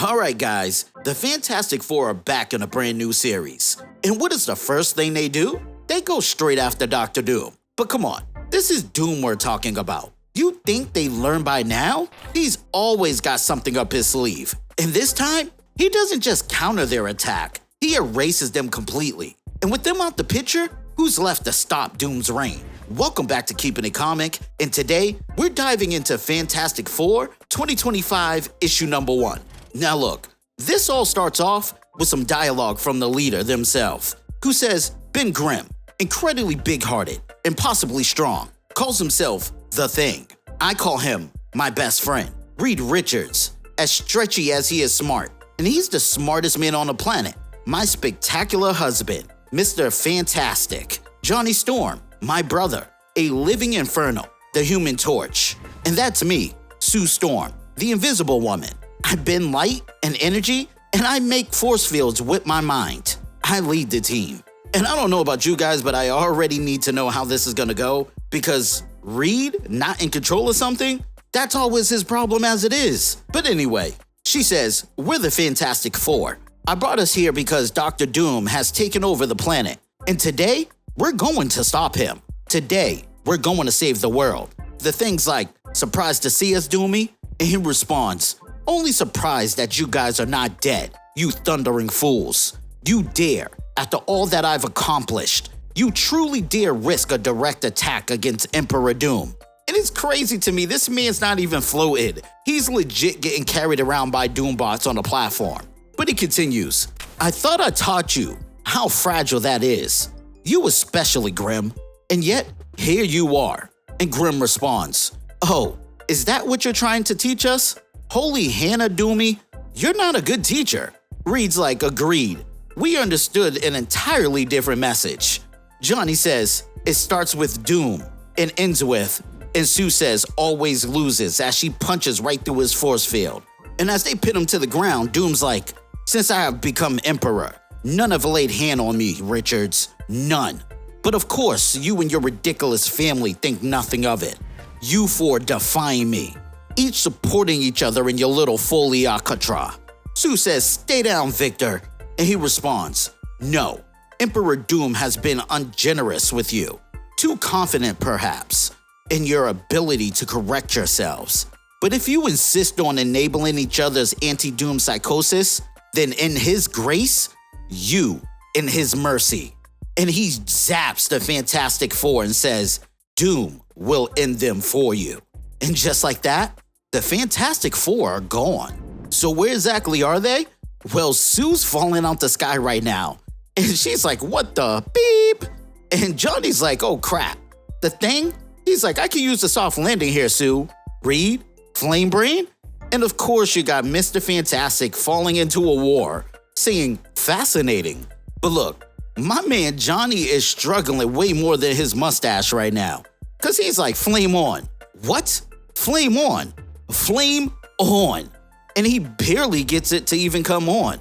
Alright guys, the Fantastic Four are back in a brand new series. And what is the first thing they do? They go straight after Dr. Doom. But come on, this is Doom we're talking about. You think they learned by now? He's always got something up his sleeve. And this time, he doesn't just counter their attack, he erases them completely. And with them out the picture, who's left to stop Doom's reign? Welcome back to Keepin' It Comic, and today, we're diving into Fantastic Four 2025 issue number 1. Now look, this all starts off with some dialogue from the leader themselves, who says Ben Grimm, incredibly big-hearted and possibly strong, calls himself The Thing. I call him my best friend. Reed Richards, as stretchy as he is smart, and he's the smartest man on the planet. My spectacular husband, Mr. Fantastic. Johnny Storm, my brother, a living inferno, the Human Torch. And that's me, Sue Storm, the Invisible Woman. I bend light and energy, and I make force fields with my mind. I lead the team. And I don't know about you guys, but I already need to know how this is gonna go, because Reed not in control of something? That's always his problem as it is. But anyway, she says, we're the Fantastic Four. I brought us here because Dr. Doom has taken over the planet. And today, we're going to stop him. Today, we're going to save the world. The Thing's like, surprised to see us, Doomy? And he responds, only surprised that you guys are not dead, you thundering fools. You dare, after all that I've accomplished, you truly dare risk a direct attack against Emperor Doom. And it's crazy to me, this man's not even floated. He's legit getting carried around by Doombots on the platform. But he continues, I thought I taught you how fragile that is. You especially, Grimm. And yet, here you are. And Grimm responds, oh, is that what you're trying to teach us? Holy Hannah, Doomy, you're not a good teacher. Reed's like, agreed. We understood an entirely different message. Johnny says, it starts with Doom and ends with, and Sue says, always loses as she punches right through his force field. And as they pin him to the ground, Doom's like, since I have become Emperor, none have laid hand on me, Richards. None. But of course, you and your ridiculous family think nothing of it. You four defying me, each supporting each other in your little folie à quatre. Sue says, stay down, Victor. And he responds, no, Emperor Doom has been ungenerous with you. Too confident, perhaps, in your ability to correct yourselves. But if you insist on enabling each other's anti-Doom psychosis, then in his grace, you in his mercy. And he zaps the Fantastic Four and says, Doom will end them for you. And just like that, the Fantastic Four are gone. So where exactly are they? Well, Sue's falling out the sky right now. And she's like, what the beep? And Johnny's like, oh crap. The Thing? He's like, I can use the soft landing here, Sue. Reed? Flame Brain? And of course you got Mr. Fantastic falling into a war, saying, fascinating. But look, my man Johnny is struggling way more than his mustache right now. Cause he's like, flame on. What? Flame on. Flame on. And he barely gets it to even come on.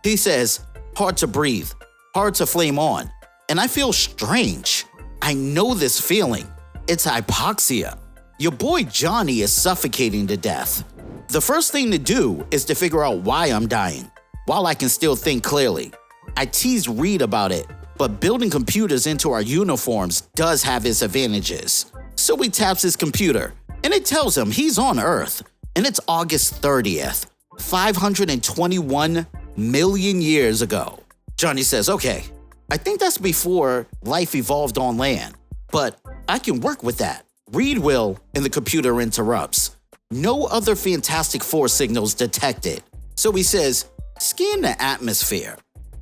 He says, hard to breathe, hard to flame on. And I feel strange. I know this feeling. It's hypoxia. Your boy Johnny is suffocating to death. The first thing to do is to figure out why I'm dying, while I can still think clearly. I tease Reed about it, but building computers into our uniforms does have its advantages. So he taps his computer, and it tells him he's on Earth, and it's August 30th, 521 million years ago. Johnny says, okay, I think that's before life evolved on land, but I can work with that. Reed will, and the computer interrupts. No other Fantastic Four signals detected. So he says, scan the atmosphere.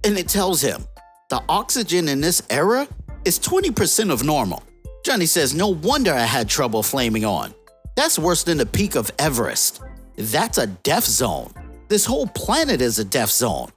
And it tells him, the oxygen in this era is 20% of normal. Johnny says, no wonder I had trouble flaming on. That's worse than the peak of Everest. That's a death zone. This whole planet is a death zone.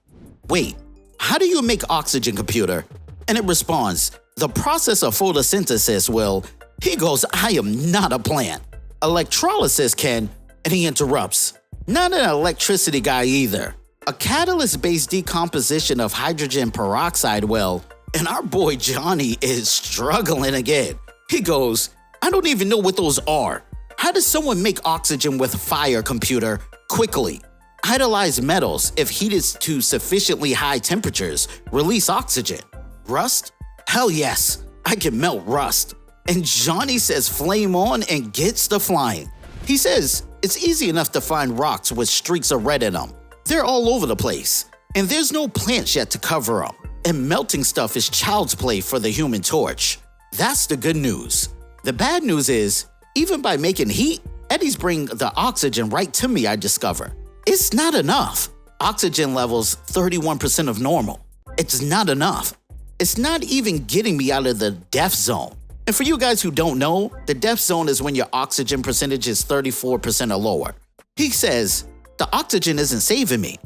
Wait, how do you make oxygen, computer? And it responds, the process of photosynthesis will, he goes, I am not a plant. Electrolysis can, and he interrupts, not an electricity guy either. A catalyst-based decomposition of hydrogen peroxide will, and our boy Johnny is struggling again. He goes, I don't even know what those are. How does someone make oxygen with fire, computer, quickly? Idolized metals, if heated to sufficiently high temperatures, release oxygen. Rust? Hell yes, I can melt rust. And Johnny says flame on and gets to flying. He says it's easy enough to find rocks with streaks of red in them. They're all over the place, and there's no plants yet to cover them. And melting stuff is child's play for the Human Torch. That's the good news. The bad news is, even by making heat, eddies bring the oxygen right to me, I discover. It's not enough. Oxygen levels 31% of normal. It's not enough. It's not even getting me out of the death zone. And for you guys who don't know, the death zone is when your oxygen percentage is 34% or lower. He says, the oxygen isn't saving me.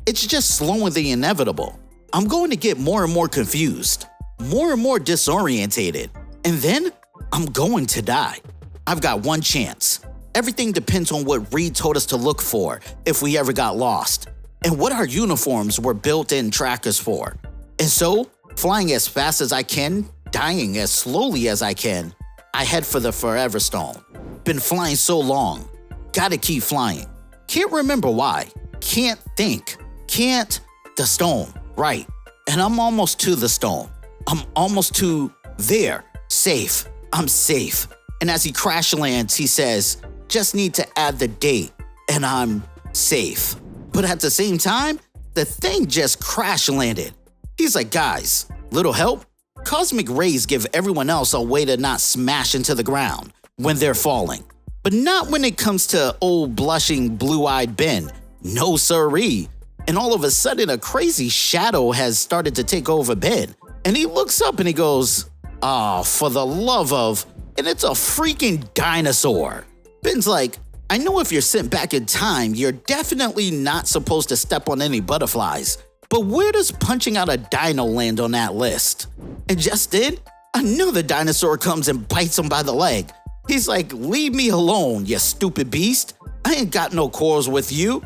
It's just slowing the inevitable. I'm going to get more and more confused, more and more disorientated, and then I'm going to die. I've got one chance. Everything depends on what Reed told us to look for if we ever got lost, and what our uniforms were built-in trackers for. And so, flying as fast as I can, dying as slowly as I can, I head for the Forever Stone. Been flying so long, gotta keep flying. Can't remember why, can't think, the stone, right. And I'm almost to the stone. I'm almost to there, safe, I'm safe. And as he crash lands, he says, just need to add the date, and I'm safe. But at the same time, the thing just crash landed. He's like, guys, little help? Cosmic rays give everyone else a way to not smash into the ground when they're falling. But not when it comes to old blushing blue-eyed Ben. No siree. And all of a sudden a crazy shadow has started to take over Ben. And he looks up and he goes, for the love of, and it's a freaking dinosaur. Ben's like, I know if you're sent back in time, you're definitely not supposed to step on any butterflies. But where does punching out a dino land on that list? And just then, another dinosaur comes and bites him by the leg. He's like, leave me alone, you stupid beast. I ain't got no quarrels with you.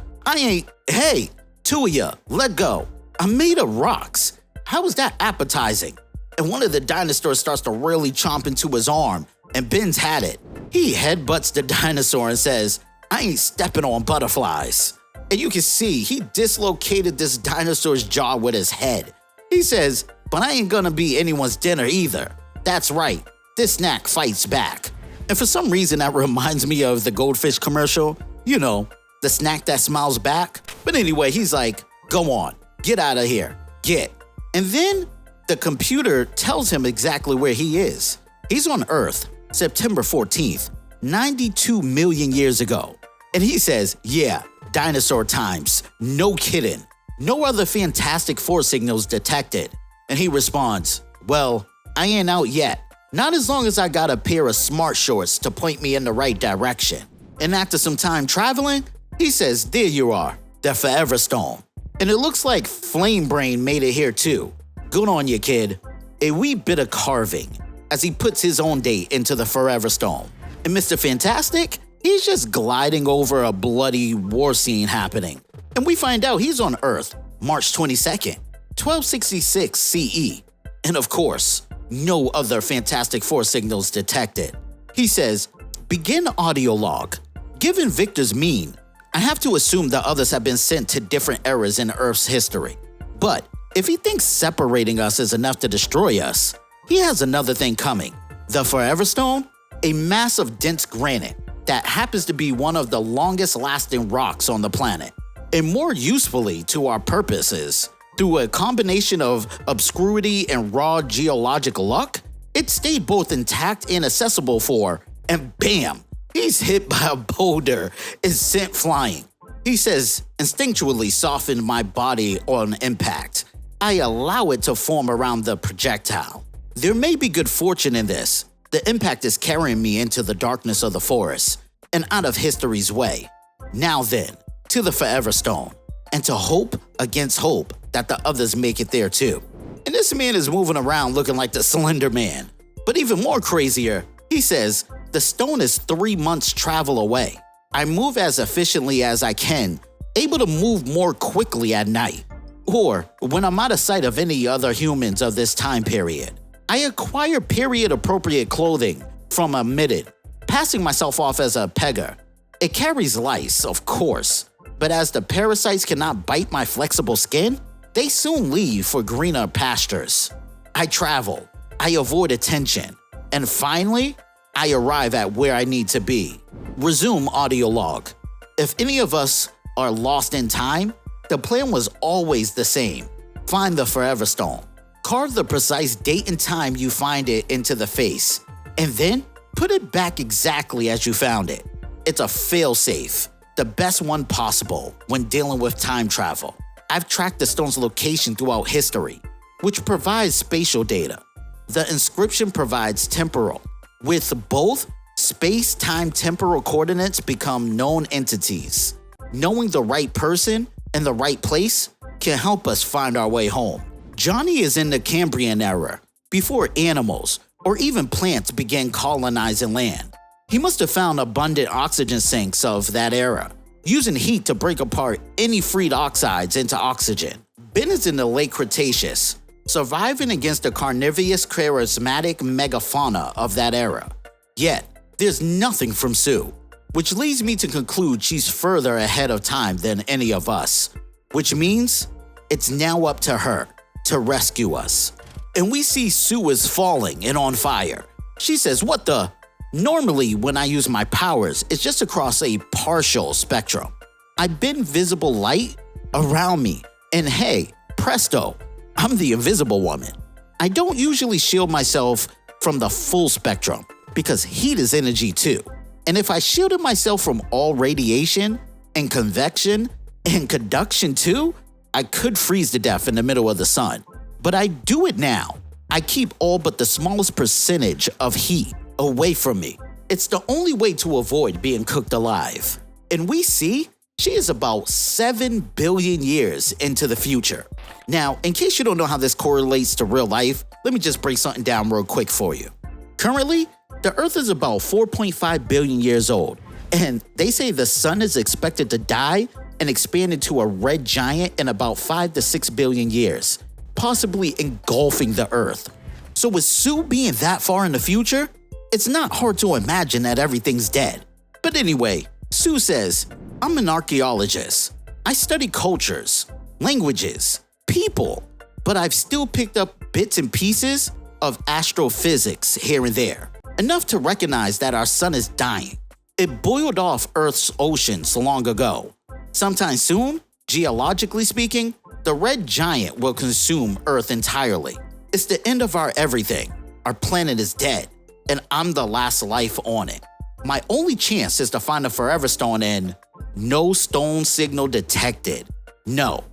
Hey, two of ya, let go. I'm made of rocks. How is that appetizing? And one of the dinosaurs starts to really chomp into his arm, and Ben's had it. He headbutts the dinosaur and says, I ain't stepping on butterflies. And you can see he dislocated this dinosaur's jaw with his head. He says, but I ain't gonna be anyone's dinner either. That's right, this snack fights back. And for some reason that reminds me of the goldfish commercial. You know, the snack that smiles back. But anyway, he's like, go on, get out of here, get. And then the computer tells him exactly where he is. He's on Earth, September 14th, 92 million years ago. And he says, yeah, dinosaur times, no kidding. No other Fantastic Four signals detected. And he responds, well, I ain't out yet. Not as long as I got a pair of smart shorts to point me in the right direction. And after some time traveling, he says, there you are, the Forever Stone. And it looks like Flame Brain made it here too. Good on you, kid. A wee bit of carving as he puts his own date into the Forever Stone. And Mr. Fantastic, he's just gliding over a bloody war scene happening. And we find out he's on Earth, March 22nd, 1266 CE. And of course, no other Fantastic Four signals detected. He says, begin audio log. Given Victor's mean, I have to assume the others have been sent to different eras in Earth's history. But if he thinks separating us is enough to destroy us, he has another thing coming. The Forever Stone, a mass of dense granite that happens to be one of the longest lasting rocks on the planet. And more usefully to our purposes, through a combination of obscurity and raw geological luck, it stayed both intact and accessible for, and bam, he's hit by a boulder and sent flying. He says, instinctually softened my body on impact. I allow it to form around the projectile. There may be good fortune in this. The impact is carrying me into the darkness of the forest and out of history's way. Now then, to the Forever Stone, and to hope against hope that the others make it there too. And this man is moving around looking like the Slender Man. But even more crazier, he says, the stone is 3 months travel away. I move as efficiently as I can, able to move more quickly at night, or when I'm out of sight of any other humans of this time period. I acquire period-appropriate clothing from a midget, passing myself off as a pegger. It carries lice, of course, But as the parasites cannot bite my flexible skin, they soon leave for greener pastures. I travel, I avoid attention, and finally, I arrive at where I need to be. Resume audio log. If any of us are lost in time, the plan was always the same. Find the Forever Stone. Carve the precise date and time you find it into the face, and then put it back exactly as you found it. It's a fail-safe, the best one possible when dealing with time travel. I've tracked the stone's location throughout history, which provides spatial data. The inscription provides temporal, with both space-time temporal coordinates become known entities. Knowing the right person and the right place can help us find our way home. Johnny is in the Cambrian era, before animals or even plants began colonizing land. He must have found abundant oxygen sinks of that era, using heat to break apart any freed oxides into oxygen. Ben is in the late Cretaceous, surviving against the carnivorous charismatic megafauna of that era. Yet, there's nothing from Sue, which leads me to conclude she's further ahead of time than any of us, which means it's now up to her to rescue us. And we see Sue is falling and on fire. She says, "What the?" Normally, when I use my powers, it's just across a partial spectrum. I bend visible light around me, and hey, presto, I'm the invisible woman. I don't usually shield myself from the full spectrum, because heat is energy too. And if I shielded myself from all radiation, and convection, and conduction too, I could freeze to death in the middle of the sun. But I do it now. I keep all but the smallest percentage of heat away from me. It's the only way to avoid being cooked alive. And we see she is about 7 billion years into the future. Now, in case you don't know how this correlates to real life, let me just break something down real quick for you. Currently, the Earth is about 4.5 billion years old, and they say the sun is expected to die and expand into a red giant in about 5 to 6 billion years, possibly engulfing the Earth. So with Sue being that far in the future, it's not hard to imagine that everything's dead. But anyway, Sue says, "I'm an archaeologist. I study cultures, languages, people, but I've still picked up bits and pieces of astrophysics here and there, enough to recognize that our sun is dying. It boiled off Earth's oceans long ago. Sometime soon, geologically speaking, the red giant will consume Earth entirely. It's the end of our everything. Our planet is dead, and I'm the last life on it. My only chance is to find a Forever Stone and no stone signal detected. No,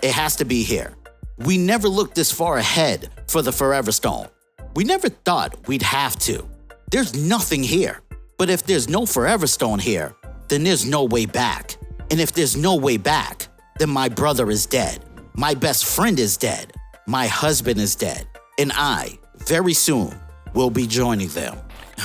it has to be here. We never looked this far ahead for the Forever Stone. We never thought we'd have to. There's nothing here. But if there's no Forever Stone here, then there's no way back. And if there's no way back, then my brother is dead. My best friend is dead. My husband is dead. And I, very soon, will be joining them."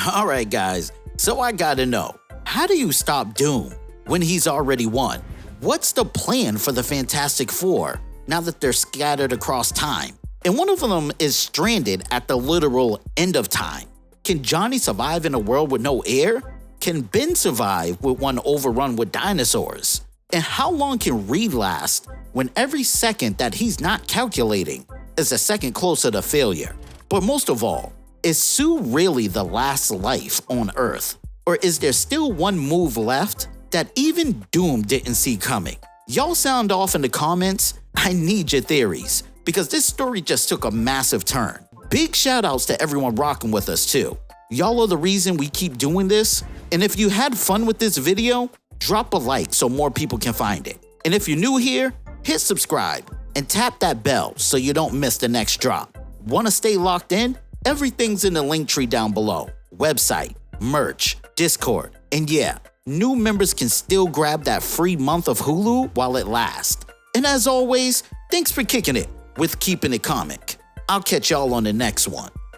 Alright guys, so I gotta know, how do you stop Doom when he's already won? What's the plan for the Fantastic Four now that they're scattered across time? And one of them is stranded at the literal end of time. Can Johnny survive in a world with no air? Can Ben survive with one overrun with dinosaurs? And how long can Reed last when every second that he's not calculating is a second closer to failure? But most of all, is Sue really the last life on Earth? Or is there still one move left that even Doom didn't see coming? Y'all sound off in the comments. I need your theories, because this story just took a massive turn. Big shout outs to everyone rocking with us too. Y'all are the reason we keep doing this. And if you had fun with this video, drop a like so more people can find it. And if you're new here, hit subscribe and tap that bell so you don't miss the next drop. Want to stay locked in? Everything's in the link tree down below. Website, merch, Discord, and yeah, new members can still grab that free month of Hulu while it lasts. And as always, thanks for kicking it with Keepin' It Comic. I'll catch y'all on the next one.